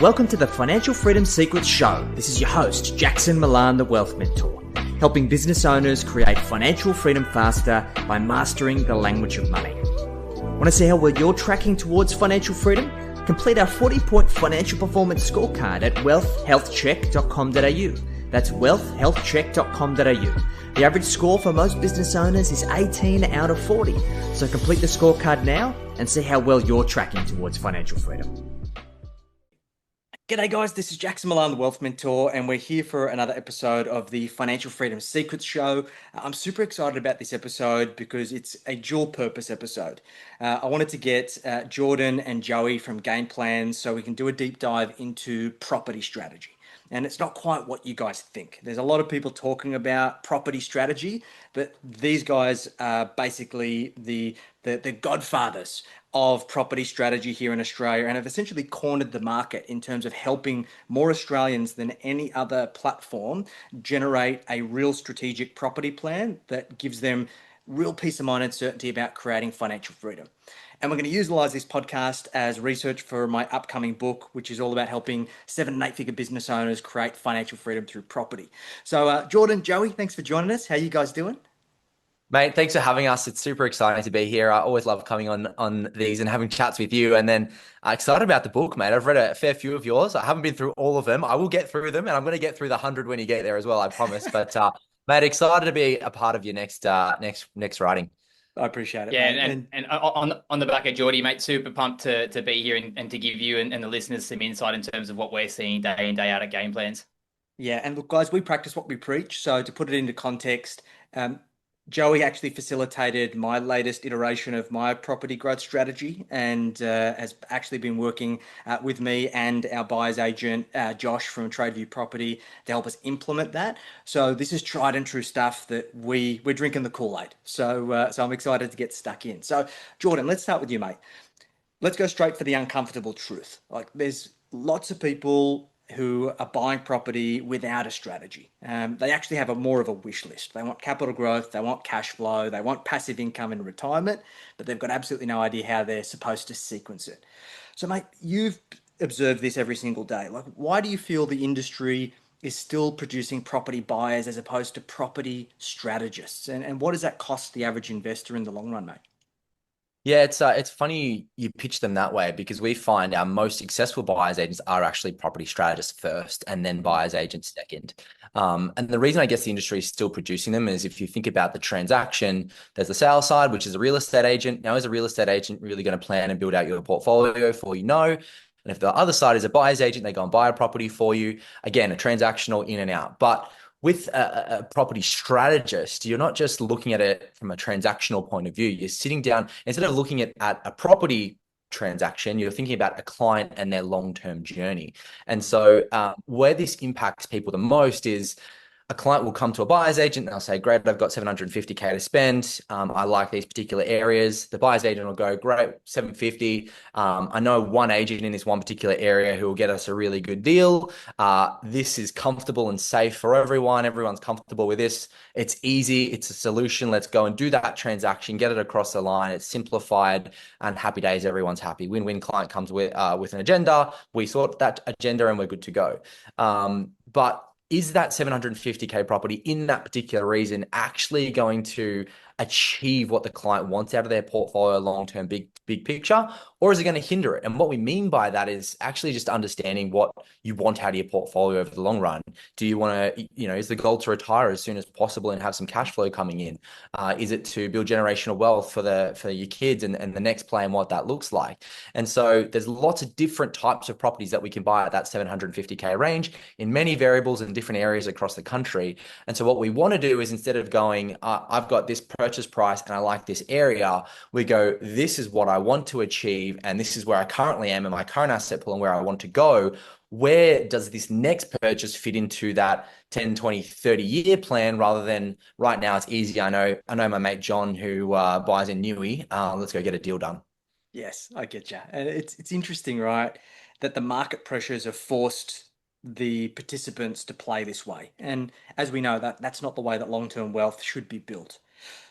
Welcome to the Financial Freedom Secrets Show. This is your host, Jackson Milan, the Wealth Mentor, helping business owners create financial freedom faster by mastering the language of money. Want to see how well you're tracking towards financial freedom? Complete our 40-point financial performance scorecard at wealthhealthcheck.com.au. That's wealthhealthcheck.com.au. The average score for most business owners is 18 out of 40. So complete the scorecard now and see how well you're tracking towards financial freedom. G'day guys, this is Jackson Milan, the Wealth Mentor, and we're here for another episode of the Financial Freedom Secrets Show. I'm super excited about this episode because it's a dual purpose episode. I wanted to get Jordan and Joey from Game Plans so we can do a deep dive into property strategy. And it's not quite what you guys think. There's a lot of people talking about property strategy, but these guys are basically the godfathers of property strategy here in Australia and have essentially cornered the market in terms of helping more Australians than any other platform generate a real strategic property plan that gives them real peace of mind and certainty about creating financial freedom. And we're going to utilize this podcast as research for my upcoming book, which is all about helping 7- and 8-figure business owners create financial freedom through property. So Jordan, Joey, thanks for joining us. How you guys doing? Mate, thanks for having us. It's super exciting to be here. I always love coming on these and having chats with you. And then excited about the book, mate. I've read a fair few of yours. I haven't been through all of them. I will get through them, and I'm going to get through the 100 when you get there as well, I promise. But mate, excited to be a part of your next writing. I appreciate it. Yeah, mate. and on the back of Geordie, mate, super pumped to be here and to give you and the listeners some insight in terms of what we're seeing day in, day out at Game Plans. Yeah, and look, guys, we practice what we preach. So to put it into context, Joey actually facilitated my latest iteration of my property growth strategy and has actually been working with me and our buyer's agent, Josh from Tradeview Property, to help us implement that. So this is tried and true stuff that we're drinking the Kool-Aid. So I'm excited to get stuck in. So Jordan, let's start with you, mate. Let's go straight for the uncomfortable truth. Like there's lots of people who are buying property without a strategy. They actually have more of a wish list. They want capital growth, they want cash flow, they want passive income in retirement, but they've got absolutely no idea how they're supposed to sequence it. So mate, you've observed this every single day. Like, why do you feel the industry is still producing property buyers as opposed to property strategists? And what does that cost the average investor in the long run, mate? Yeah, it's funny you pitch them that way because we find our most successful buyers agents are actually property strategists first and then buyers agents second. And the reason I guess the industry is still producing them is if you think about the transaction, there's the sales side, which is a real estate agent. Now, is a real estate agent really going to plan and build out your portfolio for you? No. And if the other side is a buyer's agent, they go and buy a property for you. Again, a transactional in and out. But with a property strategist, you're not just looking at it from a transactional point of view. You're sitting down, instead of looking at a property transaction, you're thinking about a client and their long-term journey. And so where this impacts people the most is a client will come to a buyer's agent and they'll say, great, I've got 750K to spend. I like these particular areas. The buyer's agent will go, great, 750. I know one agent in this one particular area who will get us a really good deal. This is comfortable and safe for everyone. Everyone's comfortable with this. It's easy. It's a solution. Let's go and do that transaction, get it across the line. It's simplified and happy days. Everyone's happy. Win-win. Client comes with an agenda. We sort that agenda and we're good to go. But is that 750K property in that particular region actually going to achieve what the client wants out of their portfolio long-term, big picture, or is it going to hinder it? And what we mean by that is actually just understanding what you want out of your portfolio over the long run. Do you want to, is the goal to retire as soon as possible and have some cash flow coming in? Is it to build generational wealth for your kids and the next play and what that looks like? And so there's lots of different types of properties that we can buy at that 750K range in many variables in different areas across the country. And so what we want to do is instead of going, I've got this purchase price and I like this area, we go, this is what I want to achieve and this is where I currently am in my current asset pool and where I want to go. Where does this next purchase fit into that 10, 20, 30-year plan rather than right now it's easy. I know my mate John who buys in Newey. Let's go get a deal done. Yes, I get you. And it's interesting, right, that the market pressures have forced the participants to play this way. And as we know, that's not the way that long-term wealth should be built.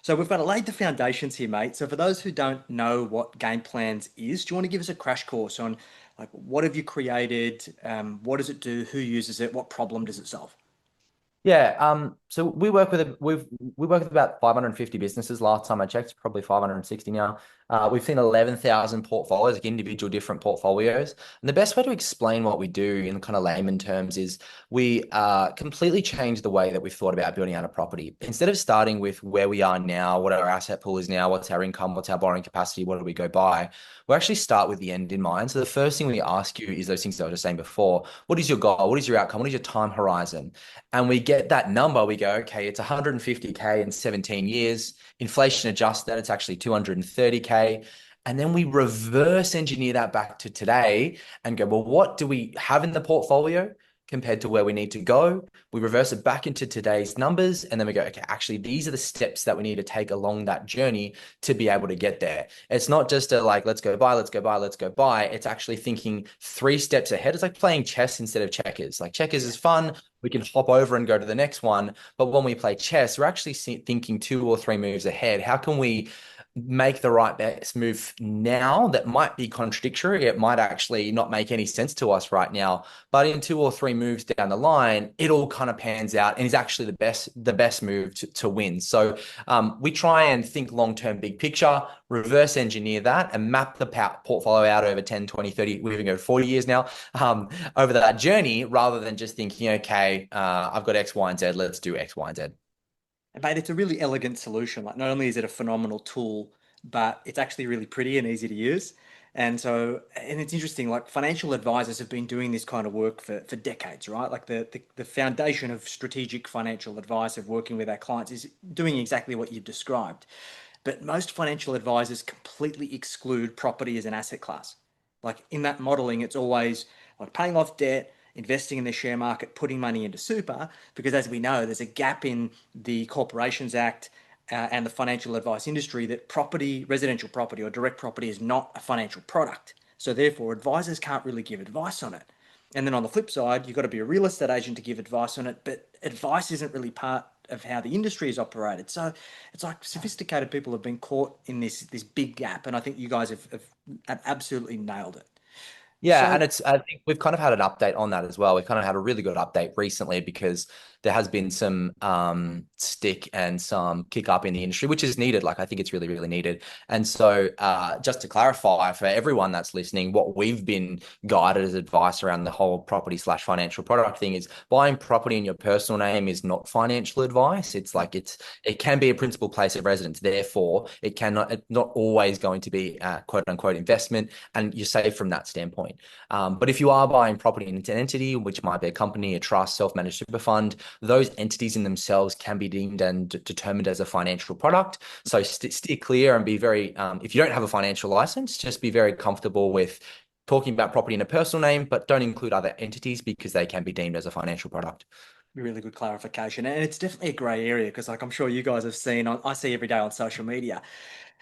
So we've got to lay the foundations here, mate. So for those who don't know what game plans is, do you want to give us a crash course on like what have you created? What does it do? Who uses it? What problem does it solve? Yeah, so we work with about 550 businesses. Last time I checked, probably 560 now. We've seen 11,000 portfolios, like individual different portfolios. And the best way to explain what we do in kind of layman terms is we completely change the way that we've thought about building out a property. Instead of starting with where we are now, what our asset pool is now, what's our income, what's our borrowing capacity, what do we go buy, we actually start with the end in mind. So the first thing we ask you is those things that I was just saying before. What is your goal? What is your outcome? What is your time horizon? And we get that number, we go, okay, it's 150K in 17 years. Inflation adjust that, it's actually 230K. And then we reverse engineer that back to today and go, well, what do we have in the portfolio compared to where we need to go? We reverse it back into today's numbers. And then we go, okay, actually, these are the steps that we need to take along that journey to be able to get there. It's not just a like, let's go buy, let's go buy, let's go buy. It's actually thinking 3 steps ahead. It's like playing chess instead of checkers. Like checkers is fun. We can hop over and go to the next one. But when we play chess, we're actually thinking 2 or 3 moves ahead. How can we make the right best move now that might be contradictory? It might actually not make any sense to us right now, but in 2 or 3 moves down the line, it all kind of pans out and is actually the best move to win. So we try and think long-term big picture, reverse engineer that and map the portfolio out over 10, 20, 30, we even go 40 years now, over that journey, rather than just thinking, okay, I've got X, Y, and Z, let's do X, Y, and Z. And mate, it's a really elegant solution. Like not only is it a phenomenal tool, but it's actually really pretty and easy to use. And it's interesting, like financial advisors have been doing this kind of work for decades, right? Like the foundation of strategic financial advice of working with our clients is doing exactly what you've described. But most financial advisors completely exclude property as an asset class. Like in that modeling, it's always like paying off debt, investing in the share market, putting money into super, because as we know, there's a gap in the Corporations Act and the financial advice industry that property, residential property or direct property is not a financial product. So therefore, advisors can't really give advice on it. And then on the flip side, you've got to be a real estate agent to give advice on it, but advice isn't really part of how the industry is operated. So it's like sophisticated people have been caught in this big gap, and I think you guys have absolutely nailed it. Yeah, So and I think we've kind of had an update on that as well. We've kind of had a really good update recently because there has been some stick and some kick up in the industry, which is needed. Like I think it's really, really needed. And so just to clarify for everyone that's listening, what we've been guided as advice around the whole property/financial product thing is buying property in your personal name is not financial advice. It's like it can be a principal place of residence. Therefore, it's not always going to be a quote unquote investment, and you're safe from that standpoint. But if you are buying property in an entity, which might be a company, a trust, self-managed super fund, those entities in themselves can be deemed and determined as a financial product. So steer clear and be very, if you don't have a financial license, just be very comfortable with talking about property in a personal name, but don't include other entities because they can be deemed as a financial product. really good clarification, and it's definitely a grey area because, like, I'm sure you guys have seen. I see every day on social media.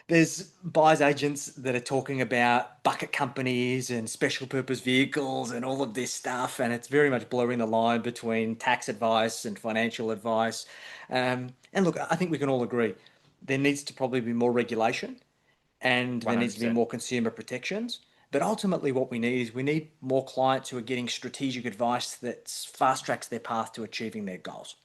There's buyers agents that are talking about bucket companies and special purpose vehicles and all of this stuff, and it's very much blurring the line between tax advice and financial advice. And look, I think we can all agree there needs to probably be more regulation and there needs to be 100%. more consumer protections. But ultimately, what we need is we need more clients who are getting strategic advice that fast tracks their path to achieving their goals.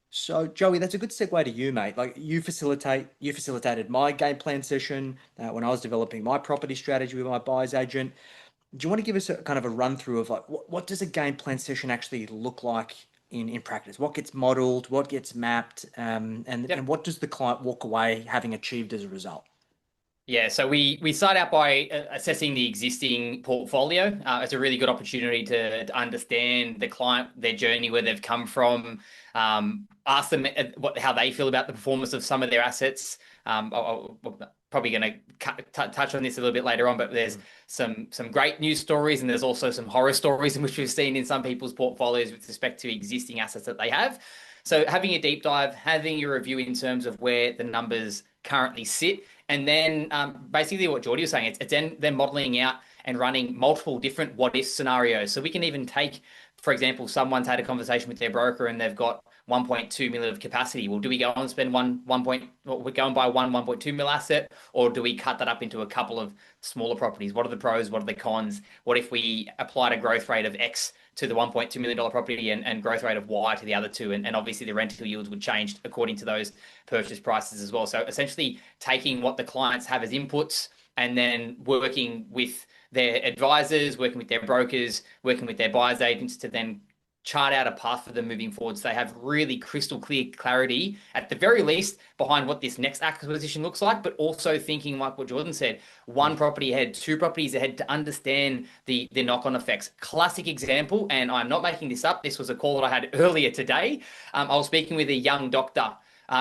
So, Joey, that's a good segue to you, mate. Like you facilitated my game plan session when I was developing my property strategy with my buyer's agent. Do you want to give us a kind of a run through of like what does a game plan session actually look like in practice? What gets modeled, what gets mapped, and Yep. what does the client walk away having achieved as a result? Yeah, so we start out by assessing the existing portfolio. It's a really good opportunity to understand the client, their journey, where they've come from, ask them how they feel about the performance of some of their assets. I'm probably going to touch on this a little bit later on, but there's some great news stories and there's also some horror stories in which we've seen in some people's portfolios with respect to existing assets that they have. So having a deep dive, having a review in terms of where the numbers currently sit, and then basically what Geordie was saying, it's then modeling out and running multiple different what if scenarios. So we can even take, for example, someone's had a conversation with their broker and they've got 1.2 million of capacity. Well, do we go and spend we go and buy 1.2 mil asset, or do we cut that up into a couple of smaller properties? What are the pros? What are the cons? What if we applied a growth rate of X to the $1.2 million property and growth rate of Y to the other two? And obviously the rental yields would change according to those purchase prices as well. So essentially taking what the clients have as inputs and then working with their advisors, working with their brokers, working with their buyers agents to then chart out a path for them moving forward, so they have really crystal clear clarity at the very least behind what this next acquisition looks like, but also thinking like what Jordan said, one property ahead, two properties ahead, to understand the knock-on effects. Classic example, and I'm not making this up, this was a call that I had earlier today. I was speaking with a young doctor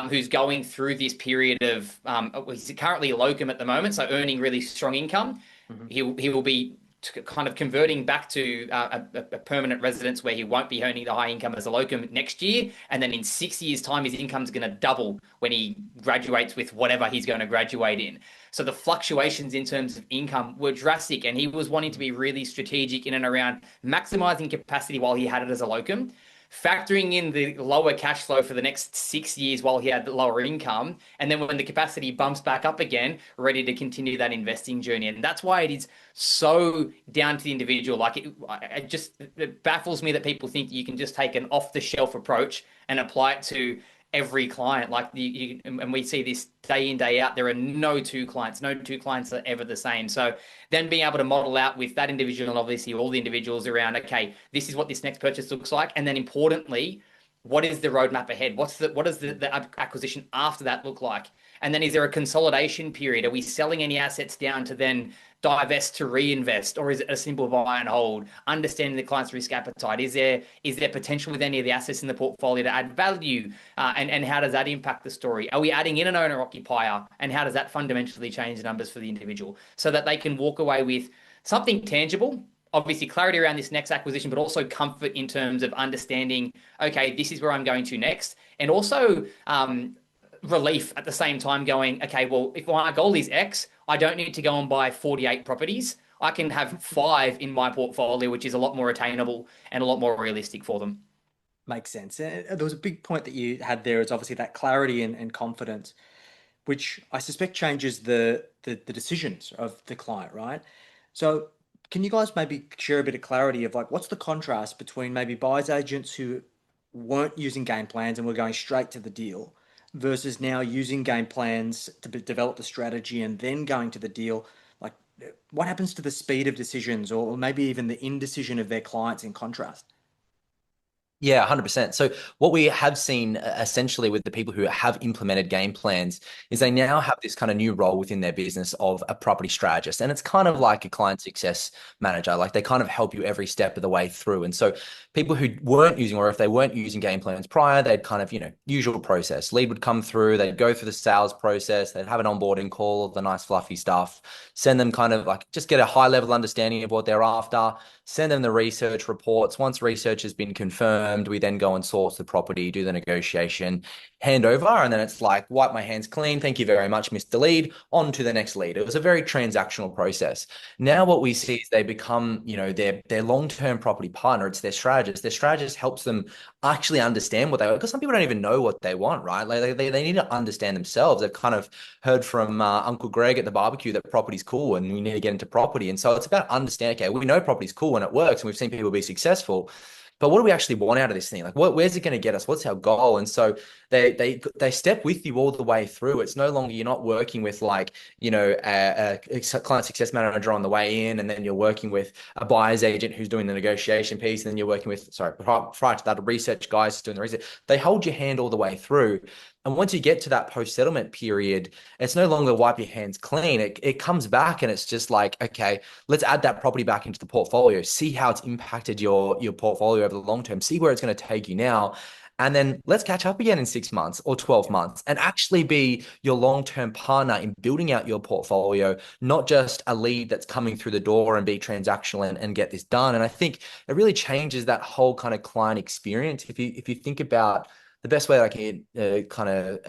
who's going through this period of, he's currently a locum at the moment, so earning really strong income. He will be kind of converting back to a permanent residence where he won't be earning the high income as a locum next year. And then in 6 years' time, his income's going to double when he graduates with whatever he's going to graduate in. So the fluctuations in terms of income were drastic, and he was wanting to be really strategic in and around maximizing capacity while he had it as a locum, factoring in the lower cash flow for the next 6 years while he had the lower income. And then when the capacity bumps back up again, ready to continue that investing journey. And that's why it is so down to the individual. Like it baffles me that people think you can just take an off the shelf approach and apply it to every client. Like and we see this day in, day out. There are no two clients are ever the same. So then being able to model out with that individual and obviously all the individuals around, okay, this is what this next purchase looks like. And then importantly, what is the roadmap ahead? What does the acquisition after that look like? And then is there a consolidation period? Are we selling any assets down to then divest to reinvest, or is it a simple buy and hold? Understanding the client's risk appetite. Is there potential with any of the assets in the portfolio to add value? And how does that impact the story? Are we adding in an owner occupier? And how does that fundamentally change the numbers for the individual so that they can walk away with something tangible? Obviously clarity around this next acquisition, but also comfort in terms of understanding, okay, this is where I'm going to next. And also relief at the same time, going, okay, well, if my goal is X, I don't need to go and buy 48 properties. I can have 5 in my portfolio, which is a lot more attainable and a lot more realistic for them. Makes sense. And there was a big point that you had there, is obviously that clarity and confidence, which I suspect changes the decisions of the client, right? So can you guys maybe share a bit of clarity of like, what's the contrast between maybe buyers agents who weren't using game plans and were going straight to the deal versus now using game plans to develop the strategy and then going to the deal? Like, what happens to the speed of decisions, or maybe even the indecision of their clients in contrast? Yeah, 100%. So what we have seen essentially with the people who have implemented game plans is they now have this kind of new role within their business of a property strategist. And it's kind of like a client success manager. Like they kind of help you every step of the way through. And so people who weren't using, or if they weren't using game plans prior, they'd kind of, usual process. Lead would come through, they'd go through the sales process, they'd have an onboarding call, all the nice fluffy stuff, send them kind of like just get a high level understanding of what they're after, send them the research reports. Once research has been confirmed, we then go and source the property, do the negotiation, hand over, and then it's like, wipe my hands clean. Thank you very much, Mr. Lead. On to the next lead. It was a very transactional process. Now what we see is they become, their long-term property partner. It's their strategist. Their strategist helps them actually understand what they want, because some people don't even know what they want, right? Like they need to understand themselves. They've kind of heard from Uncle Greg at the barbecue that property's cool and we need to get into property. And so it's about understanding, okay, we know property's cool and it works and we've seen people be successful, but what do we actually want out of this thing? Like, where's it going to get us? What's our goal? And so they step with you all the way through. It's no longer, you're not working with like, a client success manager on the way in, and then you're working with a buyer's agent who's doing the negotiation piece, and then you're working with, prior to that, a research guys doing the research. They hold your hand all the way through. And once you get to that post-settlement period, it's no longer wipe your hands clean. It comes back and it's just like, okay, let's add that property back into the portfolio, see how it's impacted your portfolio over the long term, see where it's going to take you now. And then let's catch up again in 6 months or 12 months and actually be your long-term partner in building out your portfolio, not just a lead that's coming through the door and be transactional and get this done. And I think it really changes that whole kind of client experience. If you think about the best way I can kind of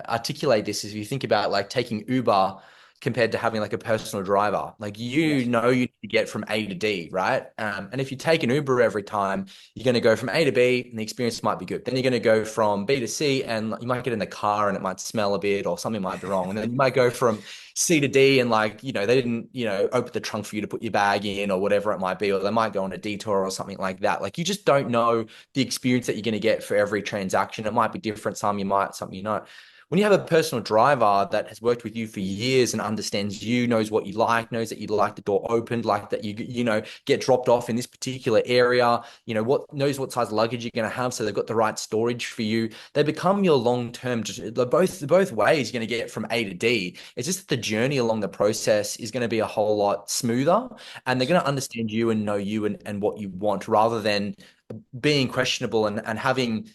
articulate this is, if you think about like taking Uber compared to having like a personal driver. Like Yes. you need to get from A to D, right? And if you take an Uber every time, you're going to go from A to B and the experience might be good. Then you're going to go from B to C and you might get in the car and it might smell a bit or something might be wrong. And then you might go from C to D and like, they didn't, open the trunk for you to put your bag in or whatever it might be, or they might go on a detour or something like that. Like you just don't know the experience that you're going to get for every transaction. It might be different. Some you might, some you not. When you have a personal driver that has worked with you for years and understands you, knows what you like, knows that you like the door opened, like that you get dropped off in this particular area, knows what size luggage you're going to have, so they've got the right storage for you. They become your long-term, just both ways you're going to get from A to D. It's just that the journey along the process is going to be a whole lot smoother, and they're going to understand you and know you and what you want, rather than being questionable and having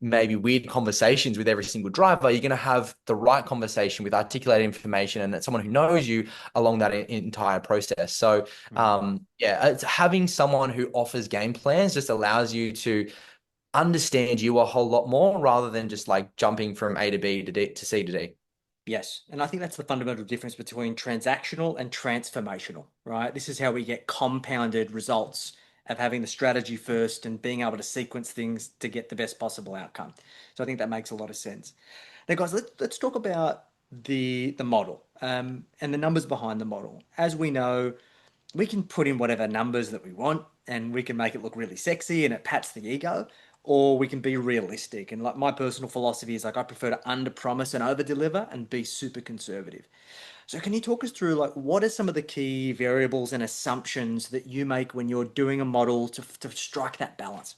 maybe weird conversations with every single driver. You're going to have the right conversation with articulated information and someone who knows you along that entire process. So, yeah, it's having someone who offers game plans just allows you to understand you a whole lot more rather than just like jumping from A to B to D to C to D. Yes. And I think that's the fundamental difference between transactional and transformational, right? This is how we get compounded results of having the strategy first and being able to sequence things to get the best possible outcome. So I think that makes a lot of sense. Now, guys, let's talk about the model and the numbers behind the model. As we know, we can put in whatever numbers that we want and we can make it look really sexy and it pats the ego, or we can be realistic. And like my personal philosophy is like I prefer to under promise and over deliver and be super conservative. So can you talk us through like what are some of the key variables and assumptions that you make when you're doing a model to strike that balance?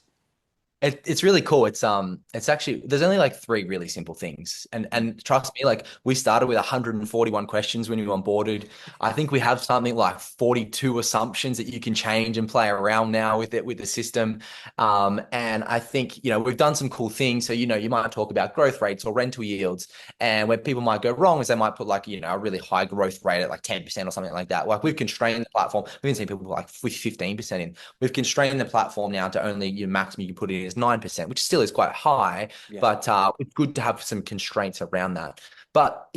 It's really cool. It's actually there's only like three really simple things, and trust me, like we started with 141 questions when we onboarded. I think we have something like 42 assumptions that you can change and play around now with it with the system. And I think we've done some cool things. So you might talk about growth rates or rental yields, and where people might go wrong is they might put like a really high growth rate at like 10% or something like that. Like we've constrained the platform. We've seen people put like 15% in. We've constrained the platform now to only maximum you can put in is 9%, which still is quite high, Yeah. but it's good to have some constraints around that. But,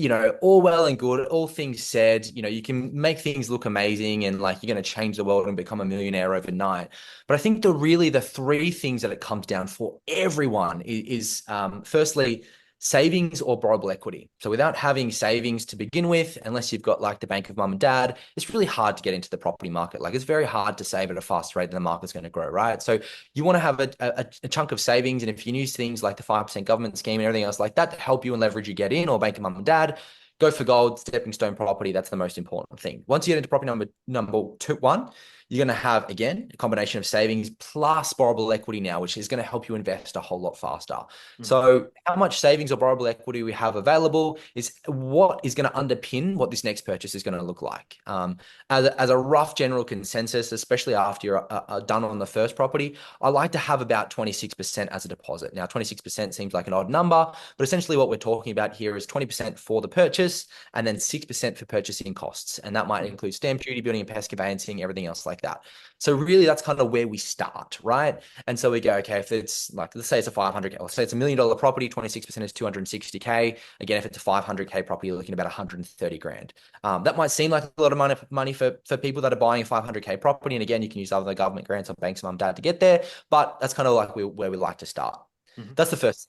all well and good, all things said, you can make things look amazing and like you're going to change the world and become a millionaire overnight. But I think the three things that it comes down for everyone is firstly, savings or borrowable equity. So without having savings to begin with, unless you've got like the bank of mum and dad, it's really hard to get into the property market. Like it's very hard to save at a fast rate and the market's going to grow, right? So you want to have a chunk of savings. And if you use things like the 5% government scheme and everything else like that to help you and leverage you get in, or bank of mum and dad, go for gold, stepping stone property. That's the most important thing. Once you get into property number one, you're going to have, again, a combination of savings plus borrowable equity now, which is going to help you invest a whole lot faster. So how much savings or borrowable equity we have available is what is going to underpin what this next purchase is going to look like. As a rough general consensus, especially after you're done on the first property, I like to have about 26% as a deposit. Now, 26% seems like an odd number, but essentially what we're talking about here is 20% for the purchase and then 6% for purchasing costs. And that might include stamp duty, building and pest conveyancing, everything else like that. So really that's kind of where we start, right? And so we go, okay, if it's like, let's say it's a 500K, let's say it's $1 million property, 26% is 260K. Again, if it's a 500K property, you're looking at about 130 grand. That might seem like a lot of money for people that are buying a 500K property. And again, you can use other government grants or banks, mum, dad to get there, but that's kind of like where we like to start. That's the first.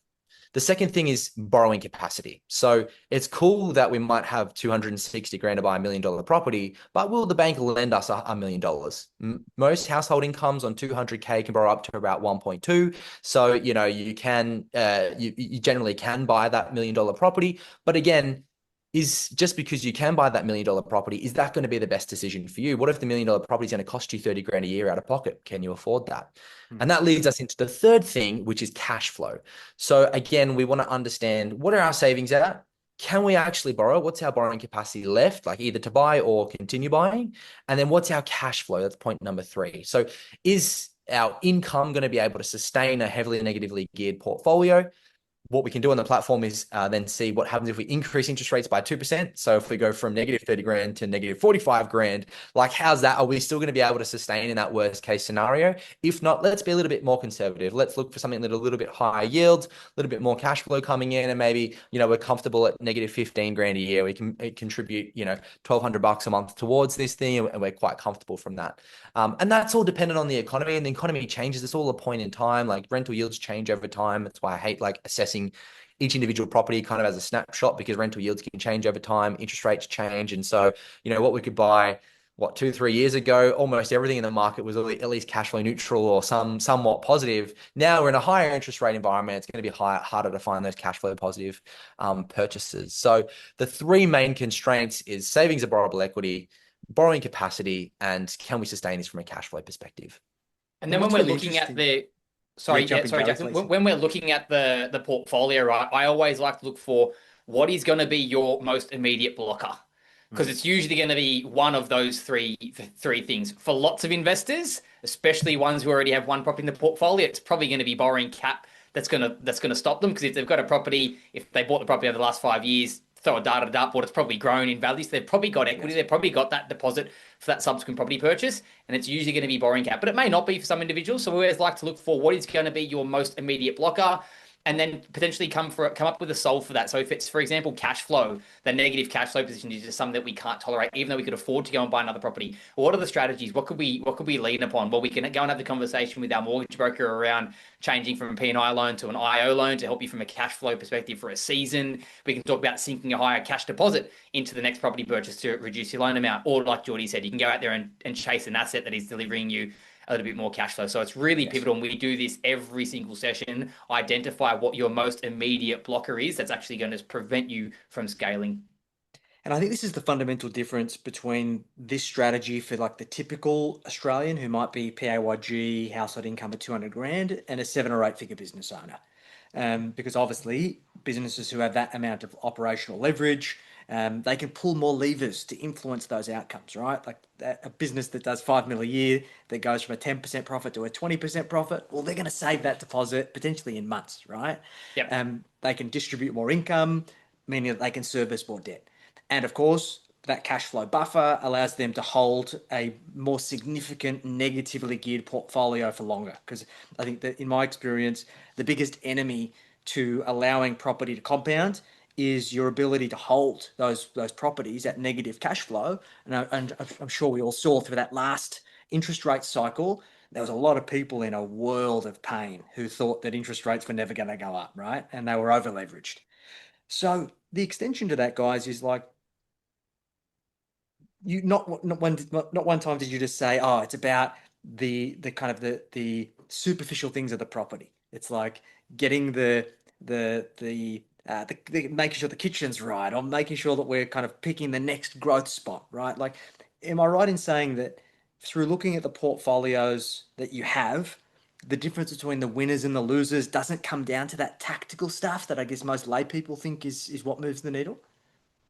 The second thing is borrowing capacity. So it's cool that we might have 260 grand to buy $1 million property, but will the bank lend us $1 million? Most household incomes on 200K can borrow up to about 1.2. So, you can, you generally can buy that $1 million property. But again, is just because you can buy that $1 million property, is that going to be the best decision for you? What if the $1 million property is going to cost you 30 grand a year out of pocket? Can you afford that? And that leads us into the third thing, which is cash flow. So again, we want to understand, what are our savings at? Can we actually borrow? What's our borrowing capacity left, like either to buy or continue buying? And then what's our cash flow? That's point number 3. So is our income going to be able to sustain a heavily negatively geared portfolio? what we can do on the platform is then see what happens if we increase interest rates by 2%. So if we go from negative 30 grand to negative 45 grand, like how's that? Are we still going to be able to sustain in that worst case scenario? If not, let's be a little bit more conservative. Let's look for something that a little bit higher yield, a little bit more cash flow coming in, and maybe, we're comfortable at negative 15 grand a year. We can contribute, $1,200 a month towards this thing, and we're quite comfortable from that. And that's all dependent on the economy, and the economy changes. It's all a point in time. Like rental yields change over time. That's why I hate like assessing each individual property kind of as a snapshot, because rental yields can change over time, interest rates change. And so, what we could buy, 2-3 years ago, almost everything in the market was at least cash flow neutral or somewhat positive. Now we're in a higher interest rate environment. It's going to be harder to find those cash flow positive purchases. So the three main constraints is savings of borrowable equity, borrowing capacity, and can we sustain this from a cash flow perspective? And then when we're looking at Jackson, when we're looking at the portfolio, right, I always like to look for what is going to be your most immediate blocker, because it's usually going to be one of those three things. For lots of investors, especially ones who already have one property in the portfolio, it's probably going to be borrowing cap that's going to stop them, because if they've got a property, if they bought the property over the last 5 years, throw a data up, or it's probably grown in value. So they've probably got equity. They've probably got that deposit for that subsequent property purchase. And it's usually going to be borrowing cap, but it may not be for some individuals. So we always like to look for what is going to be your most immediate blocker, and then potentially come up with a solve for that. So if it's, for example, cash flow, the negative cash flow position is just something that we can't tolerate, even though we could afford to go and buy another property. Well, what are the strategies? What could we lean upon? Well, we can go and have the conversation with our mortgage broker around changing from a P&I loan to an IO loan to help you from a cash flow perspective for a season. We can talk about sinking a higher cash deposit into the next property purchase to reduce your loan amount. Or like Geordie said, you can go out there and chase an asset that is delivering you a little bit more cash flow. So it's really pivotal. And we do this every single session. Identify what your most immediate blocker is that's actually going to prevent you from scaling. And I think this is the fundamental difference between this strategy for like the typical Australian who might be PAYG, household income of 200 grand, and a 7 or 8 figure business owner. Because obviously businesses who have that amount of operational leverage, they can pull more levers to influence those outcomes, right? Like a business that does 5 mil a year, that goes from a 10% profit to a 20% profit, well, they're going to save that deposit potentially in months, right? Yep. They can distribute more income, meaning that they can service more debt. And of course, that cash flow buffer allows them to hold a more significant negatively geared portfolio for longer. Because I think that in my experience, the biggest enemy to allowing property to compound is your ability to hold those properties at negative cash flow. And I'm sure we all saw through that last interest rate cycle, there was a lot of people in a world of pain who thought that interest rates were never going to go up, right? And they were over leveraged. So the extension to that, guys, is like, you not one time did you just say, oh, it's about the kind of the superficial things of the property. It's like getting the making sure the kitchen's right, or making sure that we're kind of picking the next growth spot, right? Like, am I right in saying that through looking at the portfolios that you have, the difference between the winners and the losers doesn't come down to that tactical stuff that I guess most lay people think is what moves the needle?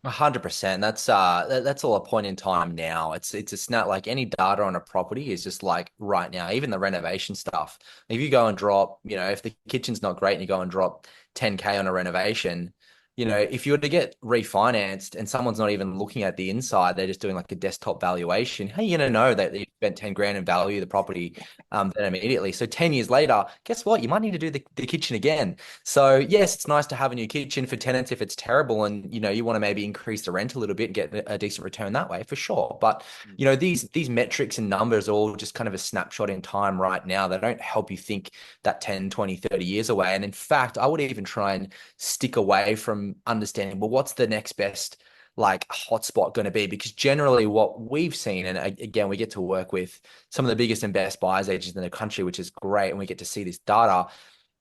100%. That's all a point in time now. It's a snap. Like any data on a property is just like right now, even the renovation stuff. If you go and drop, if the kitchen's not great and you go and drop 10K on a renovation, if you were to get refinanced and someone's not even looking at the inside, they're just doing like a desktop valuation, how are you going to know that you spent 10 grand in value the property then immediately? So 10 years later, guess what? You might need to do the kitchen again. So yes, it's nice to have a new kitchen for tenants if it's terrible and, you want to maybe increase the rent a little bit, get a decent return that way for sure. But, these metrics and numbers are all just kind of a snapshot in time right now. They don't help you think that 10, 20, 30 years away. And in fact, I would even try and stick away from understanding, well, what's the next best like hotspot going to be? Because generally what we've seen, and again, we get to work with some of the biggest and best buyers agents in the country, which is great. And we get to see this data,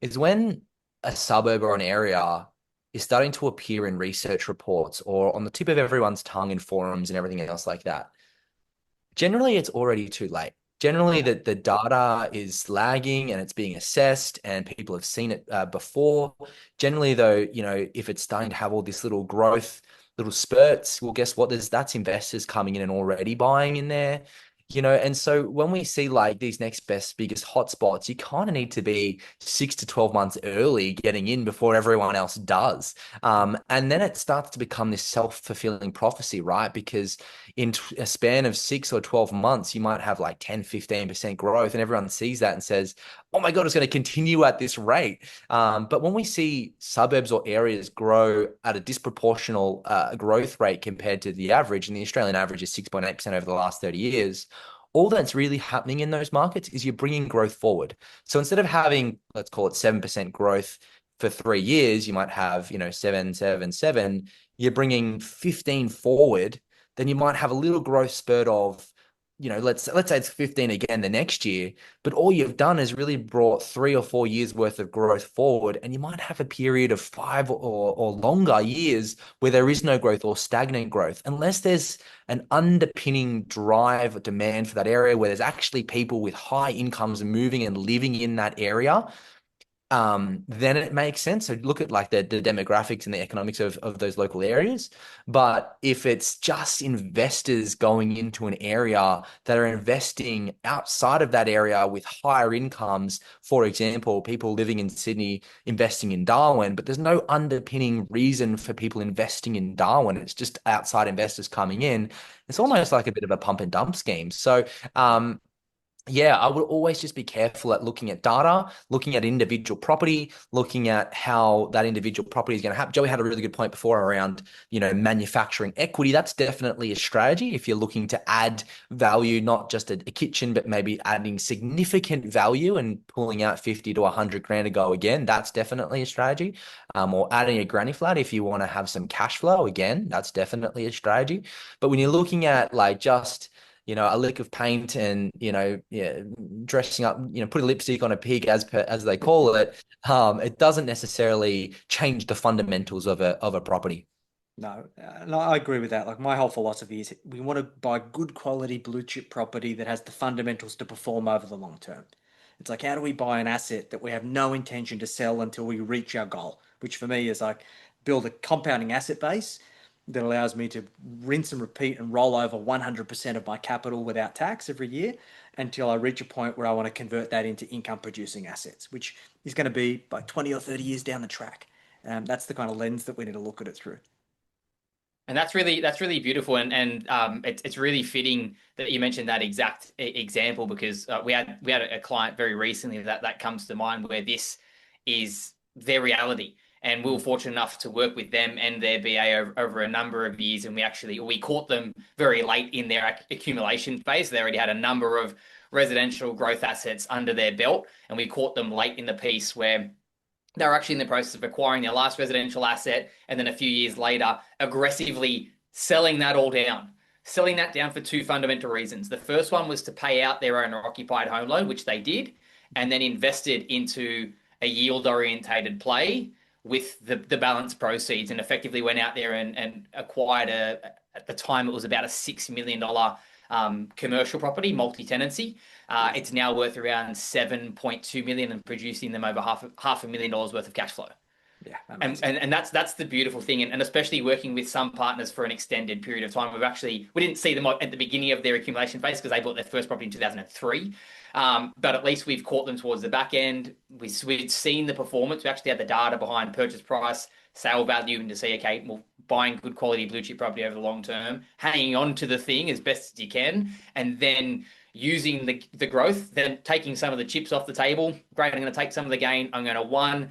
is when a suburb or an area is starting to appear in research reports or on the tip of everyone's tongue in forums and everything else like that. Generally, it's already too late. Generally, the data is lagging and it's being assessed and people have seen it before. Generally, though, if it's starting to have all this little growth, little spurts, well, guess what? That's investors coming in and already buying in there. And so when we see like these next best, biggest hotspots, you kind of need to be 6 to 12 months early getting in before everyone else does. And then it starts to become this self-fulfilling prophecy, right? Because in a span of 6 or 12 months, you might have like 10, 15% growth, and everyone sees that and says, oh my God, it's going to continue at this rate. But when we see suburbs or areas grow at a disproportional growth rate compared to the average, and the Australian average is 6.8% over the last 30 years, all that's really happening in those markets is you're bringing growth forward. So instead of having, let's call it 7% growth for 3 years, you might have, 7, 7, 7, you're bringing 15 forward, then you might have a little growth spurt of, let's say it's 15 again the next year, but all you've done is really brought 3 or 4 years worth of growth forward, and you might have a period of 5 or longer years where there is no growth or stagnant growth, unless there's an underpinning drive or demand for that area where there's actually people with high incomes moving and living in that area. Then it makes sense. So look at like the demographics and the economics of those local areas. But if it's just investors going into an area that are investing outside of that area with higher incomes, for example, people living in Sydney investing in Darwin, but there's no underpinning reason for people investing in Darwin. It's just outside investors coming in. It's almost like a bit of a pump and dump scheme. So, yeah, I would always just be careful at looking at data, looking at individual property, looking at how that individual property is going to happen. Joey had a really good point before around, manufacturing equity. That's definitely a strategy if you're looking to add value, not just a kitchen, but maybe adding significant value and pulling out 50 to 100 grand to go again. That's definitely a strategy. Or adding a granny flat if you want to have some cash flow again, that's definitely a strategy. But when you're looking at like just a lick of paint and, yeah, dressing up, putting lipstick on a pig as they call it, it doesn't necessarily change the fundamentals of a property. No, I agree with that. Like my whole philosophy is we want to buy good quality blue chip property that has the fundamentals to perform over the long term. It's like, how do we buy an asset that we have no intention to sell until we reach our goal? Which for me is like build a compounding asset base that allows me to rinse and repeat and roll over 100% of my capital without tax every year until I reach a point where I want to convert that into income producing assets, which is going to be like 20 or 30 years down the track. That's the kind of lens that we need to look at it through. And that's really beautiful, and it's really fitting that you mentioned that exact example, because we had a client very recently that comes to mind where this is their reality, and we were fortunate enough to work with them and their BA over a number of years, and we caught them very late in their accumulation phase. They already had a number of residential growth assets under their belt, and we caught them late in the piece where they were actually in the process of acquiring their last residential asset, and then a few years later, aggressively selling that all down. Selling that down for two fundamental reasons. The first one was to pay out their owner-occupied home loan, which they did, and then invested into a yield-orientated play with the balance proceeds, and effectively went out there and acquired at the time it was about a $6 million commercial property, multi-tenancy. It's now worth around 7.2 million and producing them over half $500,000 worth of cash flow. Yeah, and that's the beautiful thing, and especially working with some partners for an extended period of time. We didn't see them at the beginning of their accumulation phase because they bought their first property in 2003. But at least we've caught them towards the back end. We've seen the performance. We actually had the data behind purchase price, sale value, and to see, okay, well, buying good quality blue chip property over the long term, hanging on to the thing as best as you can, and then using the growth, then taking some of the chips off the table. Great, I'm going to take some of the gain. I'm going to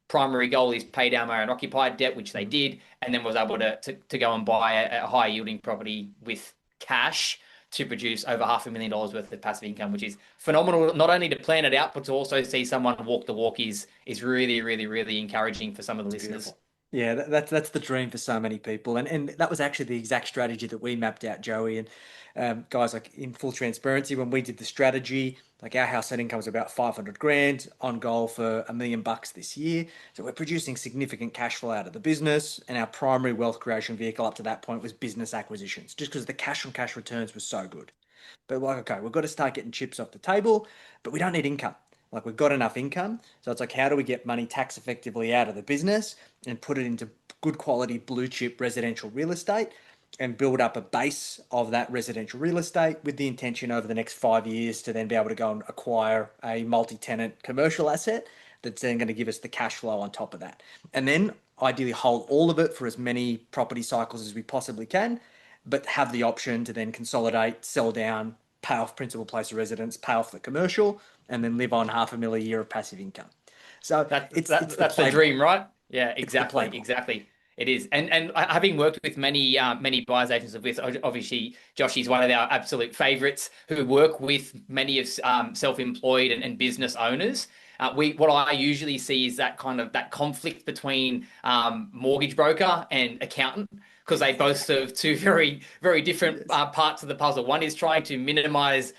primary goal is pay down my own occupied debt, which they did, and then was able to go and buy a high yielding property with cash to produce over $500,000 worth of passive income, which is phenomenal. Not only to plan it out, but to also see someone walk the walk is really, really, really encouraging for some of the listeners. Beautiful. Yeah, that's the dream for so many people, and that was actually the exact strategy that we mapped out, Joey. And guys, like in full transparency, when we did the strategy, like our house net income was about 500 grand, on goal for $1 million this year. So we're producing significant cash flow out of the business, and our primary wealth creation vehicle up to that point was business acquisitions, just because the cash on cash returns was so good. But like, okay, we've got to start getting chips off the table, but we don't need income. Like we've got enough income. So it's like, how do we get money tax effectively out of the business and put it into good quality blue chip residential real estate and build up a base of that residential real estate with the intention over the next 5 years to then be able to go and acquire a multi-tenant commercial asset that's then going to give us the cash flow on top of that. And then ideally hold all of it for as many property cycles as we possibly can, but have the option to then consolidate, sell down, pay off principal place of residence, pay off the commercial, and then live on $500,000 a year of passive income. So it's the dream, right? Yeah, exactly, playbook. exactly. It is, and having worked with many buyers agents of this, obviously Josh is one of our absolute favorites who work with many of self-employed and business owners. What I usually see is that kind of that conflict between mortgage broker and accountant, because they both serve two very different parts of the puzzle. One is trying to minimize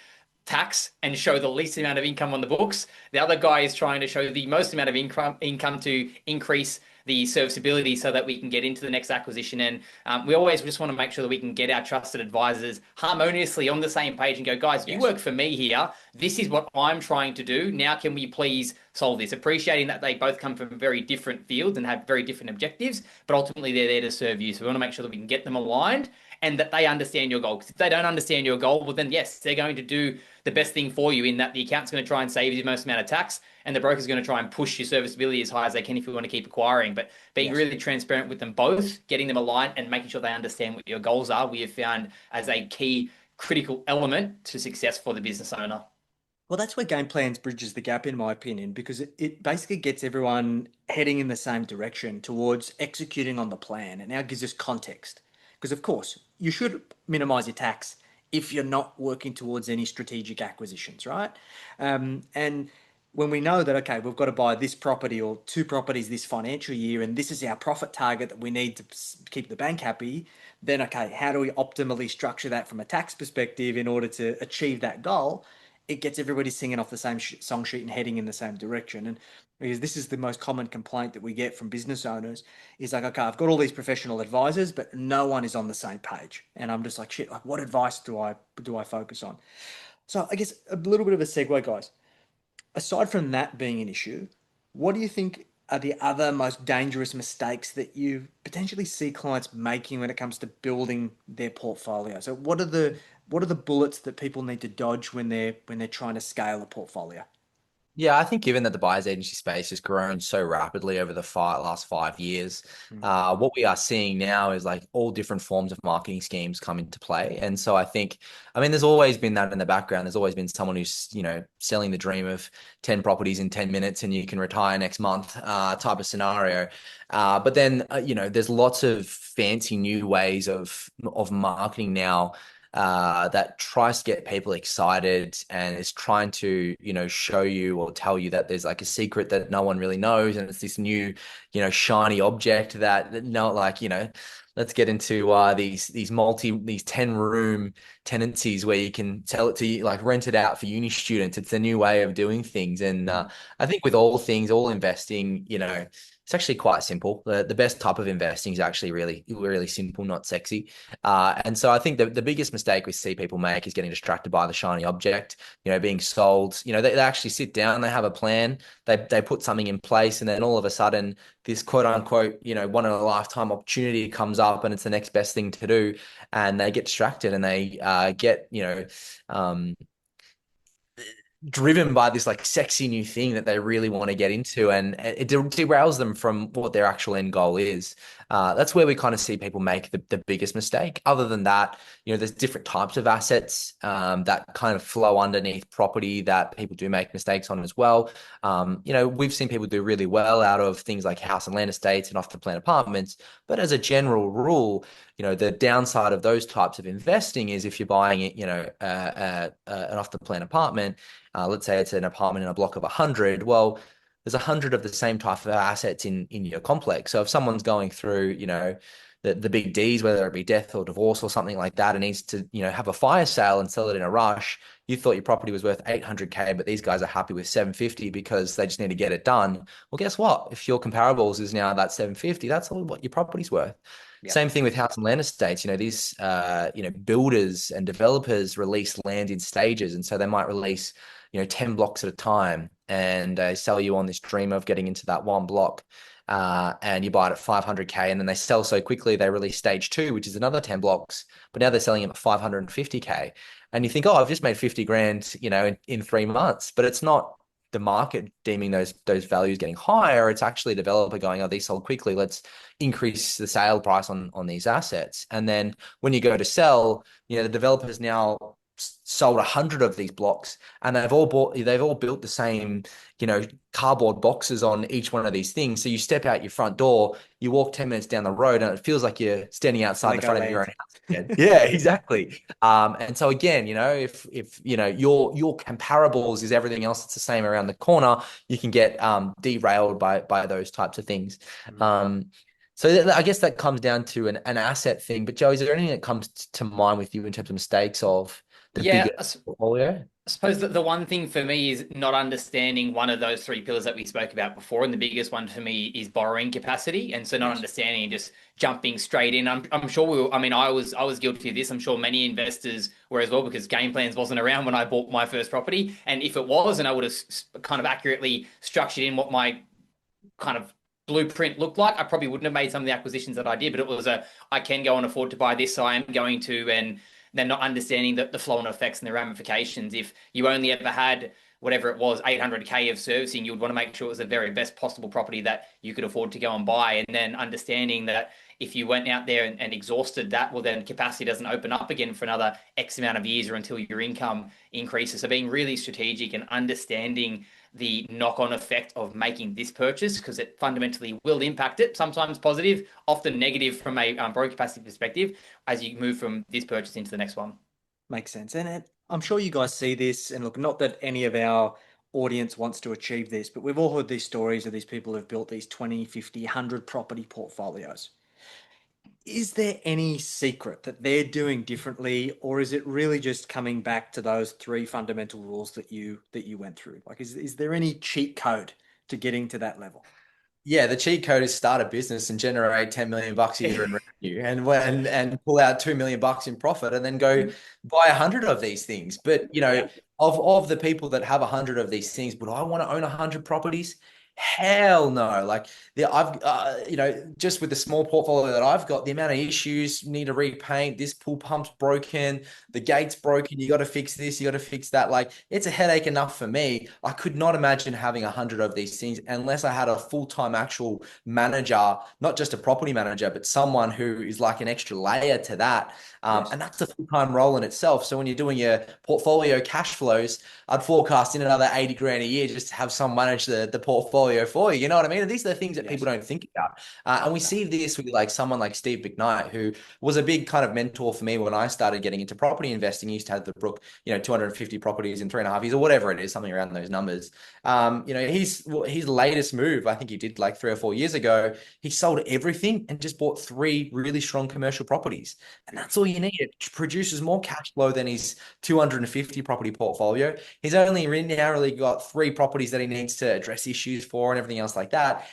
tax and show the least amount of income on the books. The other guy is trying to show the most amount of income to increase the serviceability so that we can get into the next acquisition. And we always just want to make sure that we can get our trusted advisors harmoniously on the same page and go, guys, you work for me here. This is what I'm trying to do. Now, can we please solve this? Appreciating that they both come from very different fields and have very different objectives, but ultimately they're there to serve you. So we want to make sure that we can get them aligned and that they understand your goal. Because if they don't understand your goal, well, then yes, they're going to do the best thing for you in that the accountant's going to try and save you the most amount of tax and the broker's going to try and push your serviceability as high as they can if you want to keep acquiring. But being really transparent with them both, getting them aligned and making sure they understand what your goals are, we have found as a key critical element to success for the business owner. Well, that's where game plans bridges the gap, in my opinion, because it basically gets everyone heading in the same direction towards executing on the plan. It now gives us context. Because, of course, you should minimize your tax if you're not working towards any strategic acquisitions, right? And when we know that, okay, we've got to buy this property or two properties this financial year, and this is our profit target that we need to keep the bank happy, then, okay, how do we optimally structure that from a tax perspective in order to achieve that goal? It gets everybody singing off the same song sheet and heading in the same direction. And because this is the most common complaint that we get from business owners is like, okay, I've got all these professional advisors, but no one is on the same page. And I'm just like, shit, like what advice do I focus on? So I guess a little bit of a segue, guys. Aside from that being an issue, what do you think are the other most dangerous mistakes that you potentially see clients making when it comes to building their portfolio? So what are the bullets that people need to dodge when they're trying to scale a portfolio? Yeah, I think given that the buyer's agency space has grown so rapidly over the last 5 years, what we are seeing now is like all different forms of marketing schemes come into play. And so I think, I mean, there's always been that in the background. There's always been someone who's, selling the dream of 10 properties in 10 minutes and you can retire next month type of scenario. But then, there's lots of fancy new ways of marketing now that tries to get people excited and is trying to, show you or tell you that there's like a secret that no one really knows. And it's this new, shiny object that no, like, let's get into these 10-room tenancies where you can sell it to like rent it out for uni students. It's a new way of doing things. And I think with all things, all investing, it's actually quite simple. The best type of investing is actually really, really simple, not sexy. And so I think the biggest mistake we see people make is getting distracted by the shiny object, being sold. They actually sit down, they have a plan, they put something in place, and then all of a sudden this quote unquote, one in a lifetime opportunity comes up and it's the next best thing to do. And they get distracted and they get, driven by this like sexy new thing that they really want to get into, and it derails them from what their actual end goal is. That's where we kind of see people make the biggest mistake. Other than that, there's different types of assets that kind of flow underneath property that people do make mistakes on as well. We've seen people do really well out of things like house and land estates and off the plan apartments, but as a general rule, the downside of those types of investing is if you're buying it, an off the plan apartment, let's say it's an apartment in a block of 100, well, there's 100 of the same type of assets in your complex. So if someone's going through, the big Ds, whether it be death or divorce or something like that, and needs to, have a fire sale and sell it in a rush, you thought your property was worth 800K, but these guys are happy with 750 because they just need to get it done. Well, guess what? If your comparables is now that 750, that's all what your property's worth. Same thing with house and land estates. These builders and developers release land in stages, and so they might release 10 blocks at a time, and they sell you on this dream of getting into that one block, and you buy it at 500K, and then they sell so quickly they release stage 2, which is another 10 blocks, but now they're selling them at 550K, and you think, oh, I've just made 50 grand in 3 months, but it's not the market deeming those values getting higher. It's actually a developer going, oh, these sold quickly, let's increase the sale price on these assets. And then when you go to sell, the developers now sold 100 of these blocks, and they've all built the same cardboard boxes on each one of these things. So you step out your front door, you walk 10 minutes down the road, and it feels like you're standing outside the front of your own house again. Yeah, exactly. And so again, if your comparables is everything else that's the same around the corner, you can get derailed by those types of things. So I guess that comes down to an asset thing. But Joe, is there anything that comes to mind with you in terms of mistakes of the bigger portfolio? I suppose that the one thing for me is not understanding one of those 3 pillars that we spoke about before. And the biggest one for me is borrowing capacity. And so not understanding and just jumping straight in. I'm sure I was guilty of this. I'm sure many investors were as well, because Game Plans wasn't around when I bought my first property. And if it was, and I would have kind of accurately structured in what my kind of blueprint looked like, I probably wouldn't have made some of the acquisitions that I did, but it was I can go and afford to buy this, so I am going to, and then not understanding the flow and effects and the ramifications. If you only ever had whatever it was, 800K of servicing, you would want to make sure it was the very best possible property that you could afford to go and buy. And then understanding that if you went out there and exhausted that, well, then capacity doesn't open up again for another X amount of years or until your income increases. So being really strategic and understanding the knock-on effect of making this purchase, because it fundamentally will impact it, sometimes positive, often negative from a borrowing capacity perspective, as you move from this purchase into the next one. Makes sense. And I'm sure you guys see this, and look, not that any of our audience wants to achieve this, but we've all heard these stories of these people who've built these 20, 50, 100 property portfolios. Is there any secret that they're doing differently, or is it really just coming back to those 3 fundamental rules that you went through? Like, is there any cheat code to getting to that level? Yeah, the cheat code is start a business and generate 10 million bucks a year in revenue, and pull out 2 million bucks in profit, and then go buy 100 of these things. But of the people that have 100 of these things, would I want to own 100 properties? Hell no. Like I've just with the small portfolio that I've got, the amount of issues, need to repaint, this pool pump's broken, the gate's broken, you got to fix this, you got to fix that. Like, it's a headache enough for me. I could not imagine having 100 of these things unless I had a full-time actual manager, not just a property manager, but someone who is like an extra layer to that. And that's a full-time role in itself. So when you're doing your portfolio cash flows, I'd forecast in another 80 grand a year just to have someone manage the portfolio for you. You know what I mean? And these are the things that people don't think about. And we see this with like someone like Steve McKnight, who was a big kind of mentor for me when I started getting into property investing. He used to have the book, 250 properties in 3.5 years or whatever it is, something around those numbers. His latest move, I think he did like 3 or 4 years ago, he sold everything and just bought 3 really strong commercial properties. And that's all you need. It produces more cash flow than his 250 property portfolio. He's only now really got 3 properties that he needs to address issues for and everything else like that.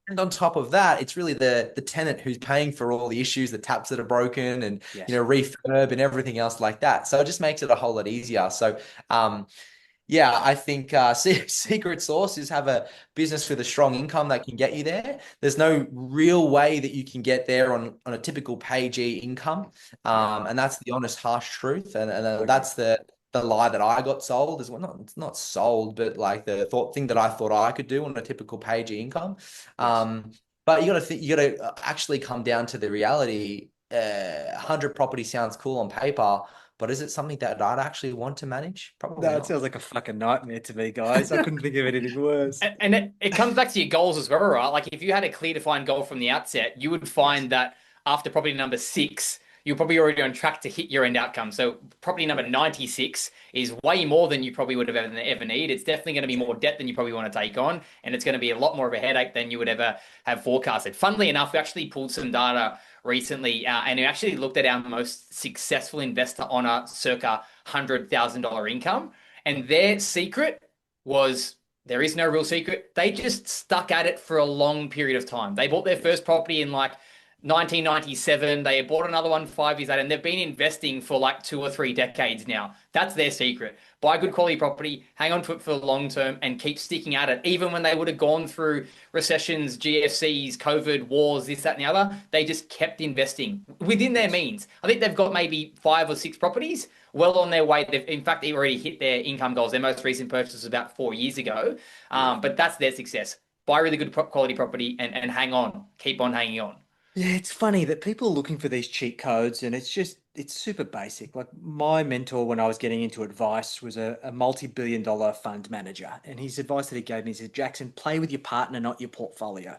And on top of that, it's really the tenant who's paying for all the issues, the taps that are broken, and refurb and everything else like that. So it just makes it a whole lot easier. So I think secret sauce is have a business with a strong income that can get you there. There's no real way that you can get there on a typical page E income. And that's the honest, harsh truth. And that's the lie that I got sold as well. It's not sold, but like the thing that I thought I could do on a typical page E income. But you got to actually come down to the reality. 100 property sounds cool on paper, but is it something that I'd actually want to manage? Probably not. It sounds like a fucking nightmare to me, guys. I couldn't think of anything worse. And it comes back to your goals as well, right? Like, if you had a clear defined goal from the outset, you would find that after property number 6, you're probably already on track to hit your end outcome. So property number 96 is way more than you probably would have ever need. It's definitely going to be more debt than you probably want to take on. And it's going to be a lot more of a headache than you would ever have forecasted. Funnily enough, we actually pulled some data recently and we actually looked at our most successful investor on a circa $100,000 income. And their secret was, there is no real secret. They just stuck at it for a long period of time. They bought their first property in like 1997. They bought another one 5 years later, and they've been investing for like 2 or 3 decades now. That's their secret. Buy good quality property, hang on to it for the long term, and keep sticking at it. Even when they would have gone through recessions, GFCs, COVID, wars, this, that, and the other, they just kept investing within their means. I think they've got maybe 5 or 6 properties well on their way. They've, in fact, they've already hit their income goals. Their most recent purchase was about 4 years ago. But that's their success. Buy really good quality property and hang on. Keep on hanging on. Yeah, it's funny that people are looking for these cheat codes, and it's super basic. Like my mentor when I was getting into advice was a multi-billion dollar fund manager. And his advice that he gave me, he said, Jackson, play with your partner, not your portfolio.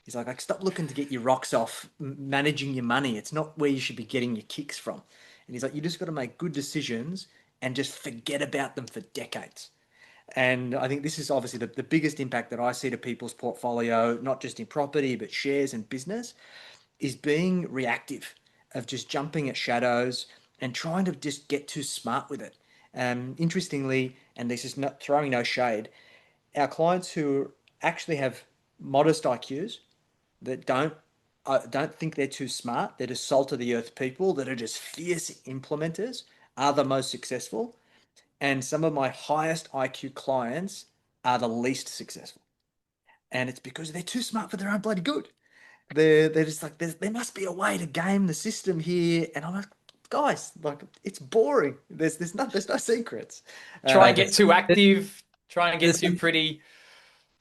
He's like, stop looking to get your rocks off managing your money. It's not where you should be getting your kicks from. And he's like, you just got to make good decisions and just forget about them for decades. And I think this is obviously the biggest impact that I see to people's portfolio, not just in property, but shares and business, is being reactive, of just jumping at shadows and trying to just get too smart with it. Interestingly, and this is not throwing no shade, our clients who actually have modest IQs that don't think they're too smart, they're just salt of the earth people that are just fierce implementers, are the most successful. And some of my highest IQ clients are the least successful. And it's because they're too smart for their own bloody good. They're just like, there must be a way to game the system here. And I'm like, guys, like it's boring. There's no secrets. Try and get too active. Try and get too There's pretty.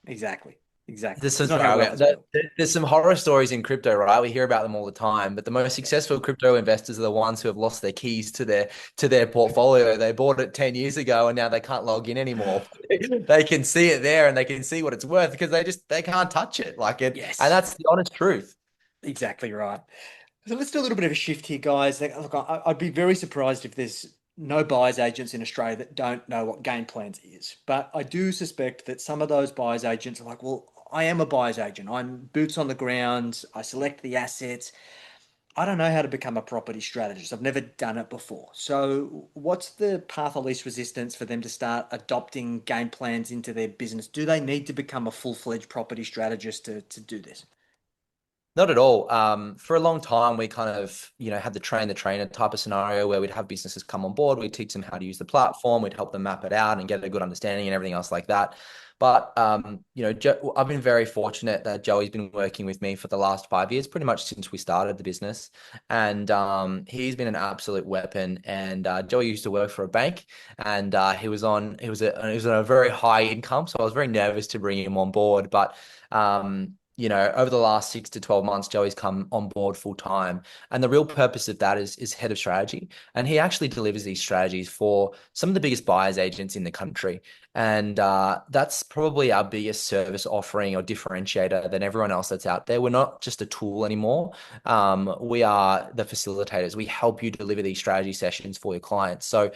Exactly. This It's is not how wealth is built. there's some horror stories in crypto, right? We hear about them all the time, but the most successful crypto investors are the ones who have lost their keys to their portfolio. They bought it 10 years ago and now they can't log in anymore. They can see it there and they can see what it's worth because they can't touch it like it. Yes. And that's the honest truth. Exactly right. So let's do a little bit of a shift here, guys. Look, I'd be very surprised if there's no buyers agents in Australia that don't know what game plans is. But I do suspect that some of those buyers agents are like, well, I am a buyer's agent. I'm boots on the ground. I select the assets. I don't know how to become a property strategist. I've never done it before. So what's the path of least resistance for them to start adopting game plans into their business? Do they need to become a full-fledged property strategist to do this? Not at all. For a long time, we kind of, had the train the trainer type of scenario where we'd have businesses come on board, we'd teach them how to use the platform, we'd help them map it out and get a good understanding and everything else like that. But, I've been very fortunate that Joey's been working with me for the last 5 years, pretty much since we started the business. And he's been an absolute weapon. And Joey used to work for a bank and he was on a very high income. So I was very nervous to bring him on board. But over the last 6 to 12 months, Joey's come on board full time. And the real purpose of that is head of strategy. And he actually delivers these strategies for some of the biggest buyers agents in the country. And that's probably our biggest service offering or differentiator than everyone else that's out there. We're not just a tool anymore. We are the facilitators. We help you deliver these strategy sessions for your clients. So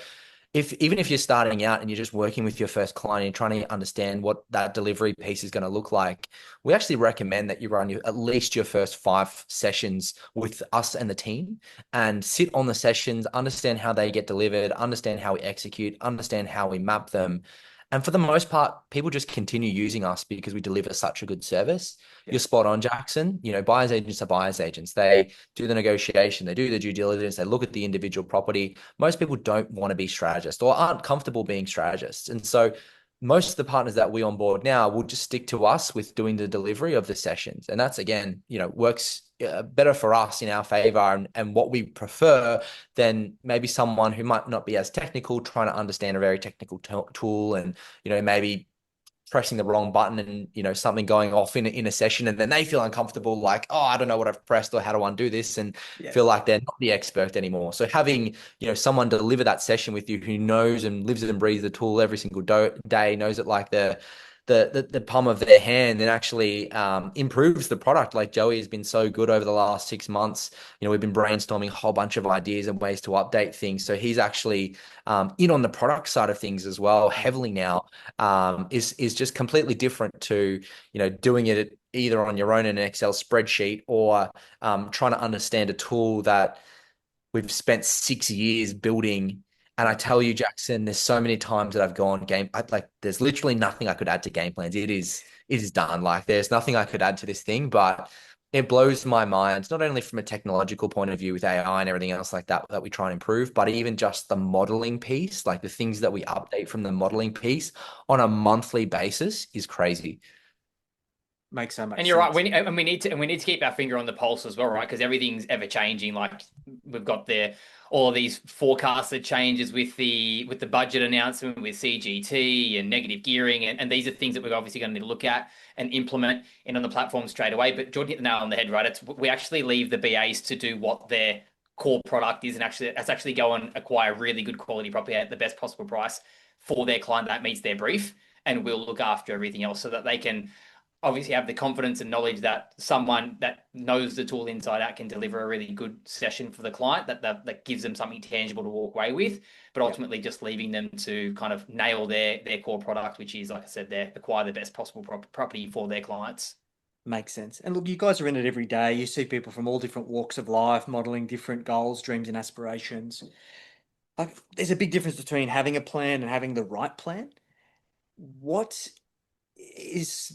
even if you're starting out and you're just working with your first client and you're trying to understand what that delivery piece is going to look like, we actually recommend that you run at least your first 5 sessions with us and the team and sit on the sessions, understand how they get delivered, understand how we execute, understand how we map them. And for the most part, people just continue using us because we deliver such a good service. Yeah. You're spot on, Jackson. Buyers agents are buyers agents. They do the negotiation, they do the due diligence, they look at the individual property. Most people don't want to be strategists or aren't comfortable being strategists. And so most of the partners that we onboard now will just stick to us with doing the delivery of the sessions. And that's, again, works better for us in our favor and what we prefer than maybe someone who might not be as technical, trying to understand a very technical tool and, maybe pressing the wrong button and, something going off in a session. And then they feel uncomfortable, like, oh, I don't know what I've pressed or how do I undo this, and feel like they're not the expert anymore. So having, someone deliver that session with you who knows and lives and breathes the tool every single day, knows it like the palm of their hand, and actually improves the product. Like Joey has been so good over the last 6 months. We've been brainstorming a whole bunch of ideas and ways to update things. So he's actually in on the product side of things as well, heavily now, is just completely different to, doing it either on your own in an Excel spreadsheet or trying to understand a tool that we've spent 6 years building. And I tell you, Jackson, there's so many times that I've gone there's literally nothing I could add to game plans. It is done. Like there's nothing I could add to this thing, but It blows my mind, not only from a technological point of view with AI and everything else like that that we try and improve, but even just the modeling piece, like the things that we update from the modeling piece on a monthly basis is crazy. Makes so much And you're right. sense. We need to keep our finger on the pulse as well, right? Because everything's ever changing. Like we've got all of these forecasted changes with the budget announcement with CGT and negative gearing, and these are things that we're obviously going to need to look at and implement in on the platform straight away. But Jordan hit the nail on the head, right? We actually leave the BAs to do what their core product is, and actually go and acquire really good quality property at the best possible price for their client that meets their brief, and we'll look after everything else so that they can obviously have the confidence and knowledge that someone that knows the tool inside out can deliver a really good session for the client that gives them something tangible to walk away with, but ultimately just leaving them to kind of nail their core product, which is, like I said, they acquire the best possible property for their clients. Makes sense. And look, you guys are in it every day. You see people from all different walks of life modeling different goals, dreams, and aspirations. Like, there's a big difference between having a plan and having the right plan. What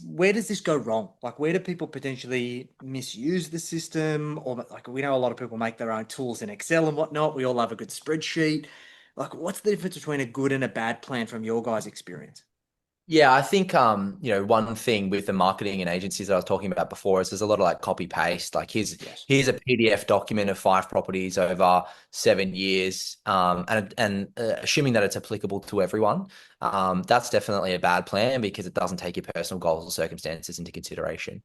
where does this go wrong? Like, where do people potentially misuse the system? Or, like, we know a lot of people make their own tools in Excel and whatnot. We all love a good spreadsheet. Like, what's the difference between a good and a bad plan from your guys' experience? Yeah, I think one thing with the marketing and agencies that I was talking about before is there's a lot of like copy paste. Like Yes. here's a PDF document of 5 properties over 7 years, and assuming that it's applicable to everyone, that's definitely a bad plan because it doesn't take your personal goals or circumstances into consideration.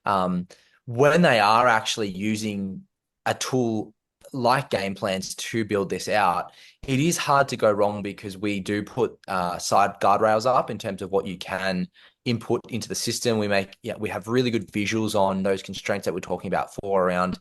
Um, when they are actually using a tool like game plans to build this out, it is hard to go wrong because we do put side guardrails up in terms of what you can input into the system. We have really good visuals on those constraints that we're talking about for around,